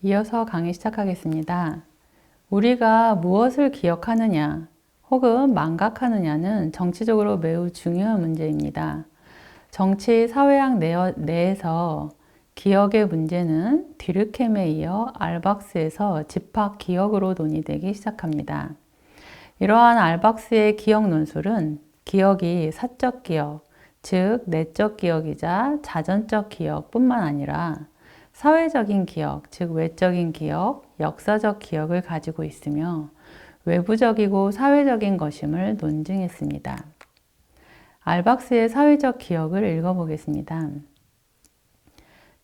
이어서 강의 시작하겠습니다. 우리가 무엇을 기억하느냐 혹은 망각하느냐는 정치적으로 매우 중요한 문제입니다. 정치 사회학 내에서 기억의 문제는 디르켐에 이어 알박스에서 집합 기억으로 논의되기 시작합니다. 이러한 알박스의 기억 논술은 기억이 사적 기억, 즉 내적 기억이자 자전적 기억뿐만 아니라 사회적인 기억, 즉 외적인 기억, 역사적 기억을 가지고 있으며 외부적이고 사회적인 것임을 논증했습니다. 알박스의 사회적 기억을 읽어보겠습니다.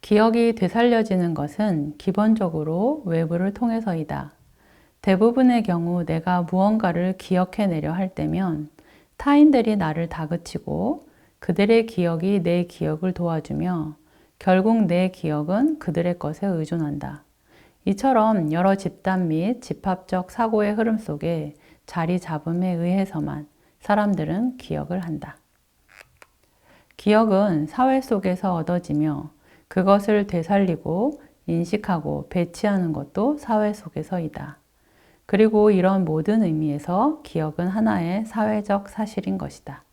기억이 되살려지는 것은 기본적으로 외부를 통해서이다. 대부분의 경우 내가 무언가를 기억해내려 할 때면 타인들이 나를 다그치고 그들의 기억이 내 기억을 도와주며 결국 내 기억은 그들의 것에 의존한다. 이처럼 여러 집단 및 집합적 사고의 흐름 속에 자리 잡음에 의해서만 사람들은 기억을 한다. 기억은 사회 속에서 얻어지며 그것을 되살리고 인식하고 배치하는 것도 사회 속에서이다. 그리고 이런 모든 의미에서 기억은 하나의 사회적 사실인 것이다.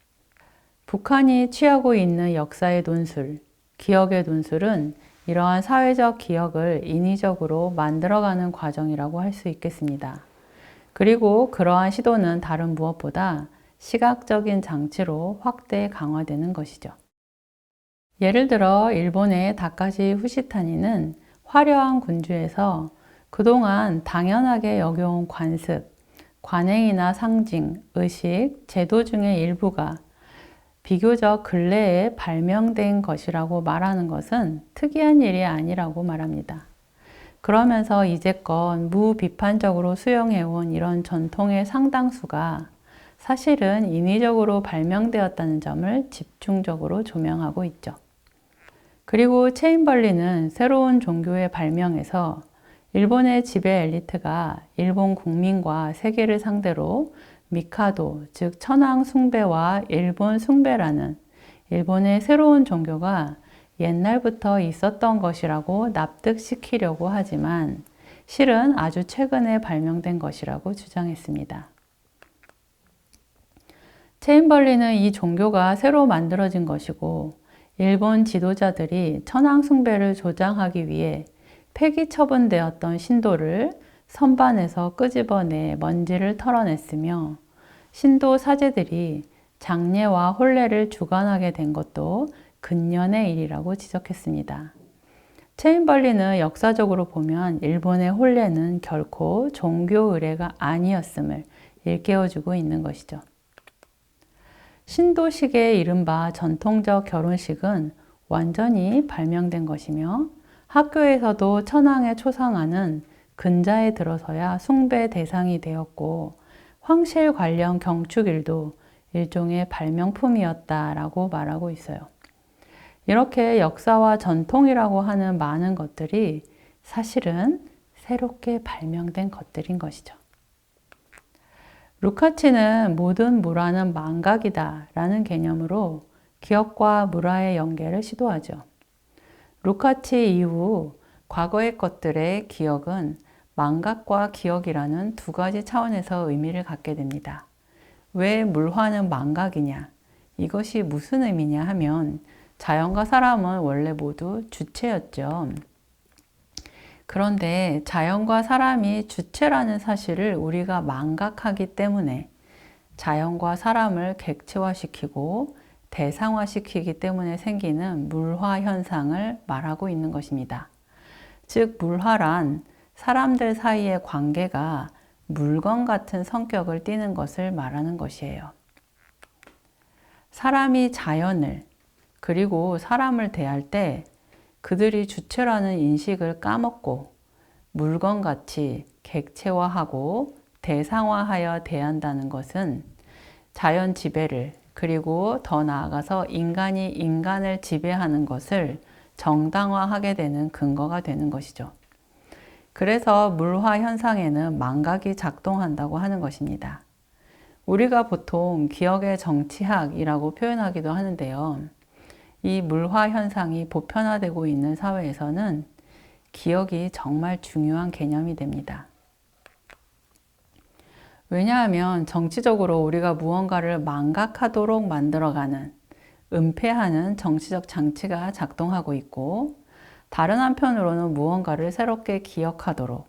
북한이 취하고 있는 역사의 논술, 기억의 논술은 이러한 사회적 기억을 인위적으로 만들어가는 과정이라고 할 수 있겠습니다. 그리고 그러한 시도는 다른 무엇보다 시각적인 장치로 확대 강화되는 것이죠. 예를 들어 일본의 다카시 후시타니는 화려한 군주에서 그동안 당연하게 여겨온 관습, 관행이나 상징, 의식, 제도 중의 일부가 비교적 근래에 발명된 것이라고 말하는 것은 특이한 일이 아니라고 말합니다. 그러면서 이제껏 무비판적으로 수용해온 이런 전통의 상당수가 사실은 인위적으로 발명되었다는 점을 집중적으로 조명하고 있죠. 그리고 체인벌리는 새로운 종교의 발명에서 일본의 지배 엘리트가 일본 국민과 세계를 상대로 미카도, 즉 천황 숭배와 일본 숭배라는 일본의 새로운 종교가 옛날부터 있었던 것이라고 납득시키려고 하지만 실은 아주 최근에 발명된 것이라고 주장했습니다. 체인벌리는 이 종교가 새로 만들어진 것이고 일본 지도자들이 천황 숭배를 조장하기 위해 폐기 처분되었던 신도를 선반에서 끄집어내 먼지를 털어냈으며 신도 사제들이 장례와 혼례를 주관하게 된 것도 근년의 일이라고 지적했습니다. 체인벌리는 역사적으로 보면 일본의 혼례는 결코 종교 의례가 아니었음을 일깨워주고 있는 것이죠. 신도식의 이른바 전통적 결혼식은 완전히 발명된 것이며 학교에서도 천황의 초상화는 근자에 들어서야 숭배 대상이 되었고 황실 관련 경축일도 일종의 발명품이었다라고 말하고 있어요. 이렇게 역사와 전통이라고 하는 많은 것들이 사실은 새롭게 발명된 것들인 것이죠. 루카치는 모든 물화는 망각이다 라는 개념으로 기억과 물화의 연계를 시도하죠. 루카치 이후 과거의 것들의 기억은 망각과 기억이라는 두 가지 차원에서 의미를 갖게 됩니다. 왜 물화는 망각이냐? 이것이 무슨 의미냐 하면 자연과 사람은 원래 모두 주체였죠. 그런데 자연과 사람이 주체라는 사실을 우리가 망각하기 때문에 자연과 사람을 객체화시키고 대상화시키기 때문에 생기는 물화 현상을 말하고 있는 것입니다. 즉, 물화란 사람들 사이의 관계가 물건 같은 성격을 띠는 것을 말하는 것이에요. 사람이 자연을 그리고 사람을 대할 때 그들이 주체라는 인식을 까먹고 물건같이 객체화하고 대상화하여 대한다는 것은 자연 지배를 그리고 더 나아가서 인간이 인간을 지배하는 것을 정당화하게 되는 근거가 되는 것이죠. 그래서 물화 현상에는 망각이 작동한다고 하는 것입니다. 우리가 보통 기억의 정치학이라고 표현하기도 하는데요. 이 물화 현상이 보편화되고 있는 사회에서는 기억이 정말 중요한 개념이 됩니다. 왜냐하면 정치적으로 우리가 무언가를 망각하도록 만들어가는, 은폐하는 정치적 장치가 작동하고 있고, 다른 한편으로는 무언가를 새롭게 기억하도록,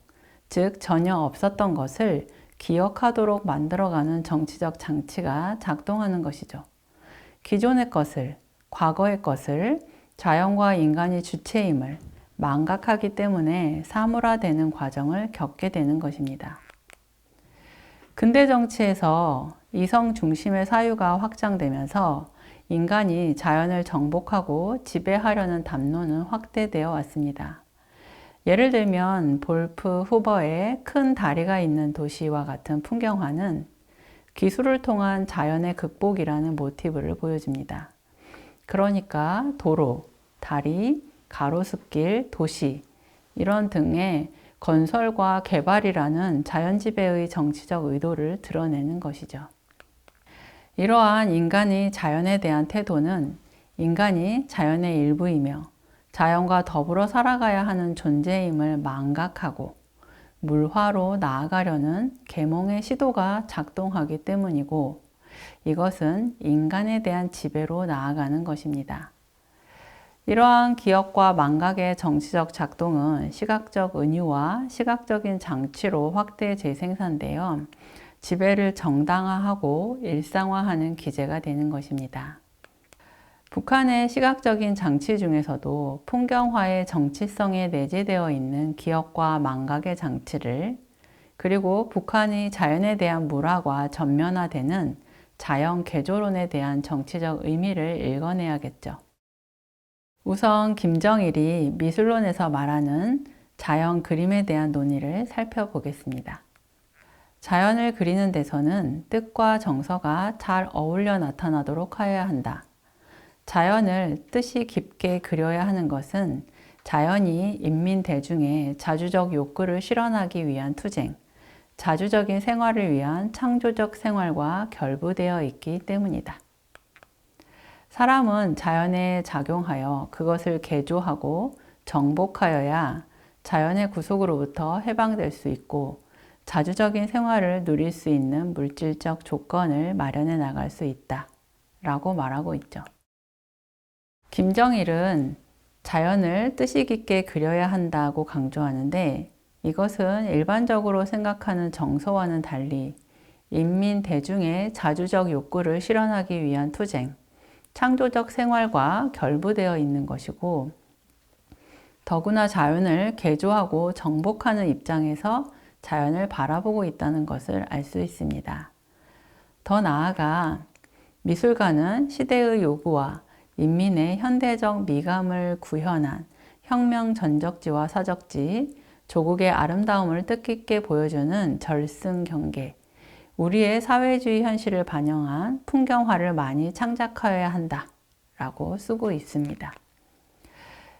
즉 전혀 없었던 것을 기억하도록 만들어가는 정치적 장치가 작동하는 것이죠. 기존의 것을, 과거의 것을 자연과 인간이 주체임을 망각하기 때문에 사물화되는 과정을 겪게 되는 것입니다. 근대 정치에서 이성 중심의 사유가 확장되면서 인간이 자연을 정복하고 지배하려는 담론은 확대되어 왔습니다. 예를 들면 볼프 후버의 큰 다리가 있는 도시와 같은 풍경화는 기술을 통한 자연의 극복이라는 모티브를 보여줍니다. 그러니까 도로, 다리, 가로수길, 도시 이런 등의 건설과 개발이라는 자연지배의 정치적 의도를 드러내는 것이죠. 이러한 인간의 자연에 대한 태도는 인간이 자연의 일부이며 자연과 더불어 살아가야 하는 존재임을 망각하고 물화로 나아가려는 계몽의 시도가 작동하기 때문이고, 이것은 인간에 대한 지배로 나아가는 것입니다. 이러한 기억과 망각의 정치적 작동은 시각적 은유와 시각적인 장치로 확대 재생산되어 지배를 정당화하고 일상화하는 기제가 되는 것입니다. 북한의 시각적인 장치 중에서도 풍경화의 정치성에 내재되어 있는 기억과 망각의 장치를, 그리고 북한이 자연에 대한 물화가 전면화되는 자연 개조론에 대한 정치적 의미를 읽어내야겠죠. 우선 김정일이 미술론에서 말하는 자연 그림에 대한 논의를 살펴보겠습니다. 자연을 그리는 데서는 뜻과 정서가 잘 어울려 나타나도록 하여야 한다. 자연을 뜻이 깊게 그려야 하는 것은 자연이 인민 대중의 자주적 욕구를 실현하기 위한 투쟁, 자주적인 생활을 위한 창조적 생활과 결부되어 있기 때문이다. 사람은 자연에 작용하여 그것을 개조하고 정복하여야 자연의 구속으로부터 해방될 수 있고 자주적인 생활을 누릴 수 있는 물질적 조건을 마련해 나갈 수 있다 라고 말하고 있죠. 김정일은 자연을 뜻이 깊게 그려야 한다고 강조하는데, 이것은 일반적으로 생각하는 정서와는 달리 인민 대중의 자주적 욕구를 실현하기 위한 투쟁, 창조적 생활과 결부되어 있는 것이고, 더구나 자연을 개조하고 정복하는 입장에서 자연을 바라보고 있다는 것을 알 수 있습니다. 더 나아가 미술가는 시대의 요구와 인민의 현대적 미감을 구현한 혁명 전적지와 사적지, 조국의 아름다움을 뜻깊게 보여주는 절승경계, 우리의 사회주의 현실을 반영한 풍경화를 많이 창작하여야 한다 라고 쓰고 있습니다.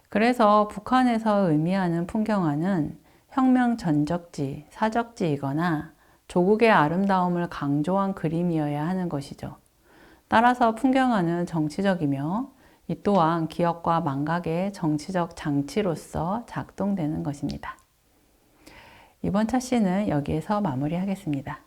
그래서 북한에서 의미하는 풍경화는 혁명 전적지, 사적지이거나 조국의 아름다움을 강조한 그림이어야 하는 것이죠. 따라서 풍경화는 정치적이며 이 또한 기억과 망각의 정치적 장치로서 작동되는 것입니다. 이번 차시는 여기에서 마무리하겠습니다.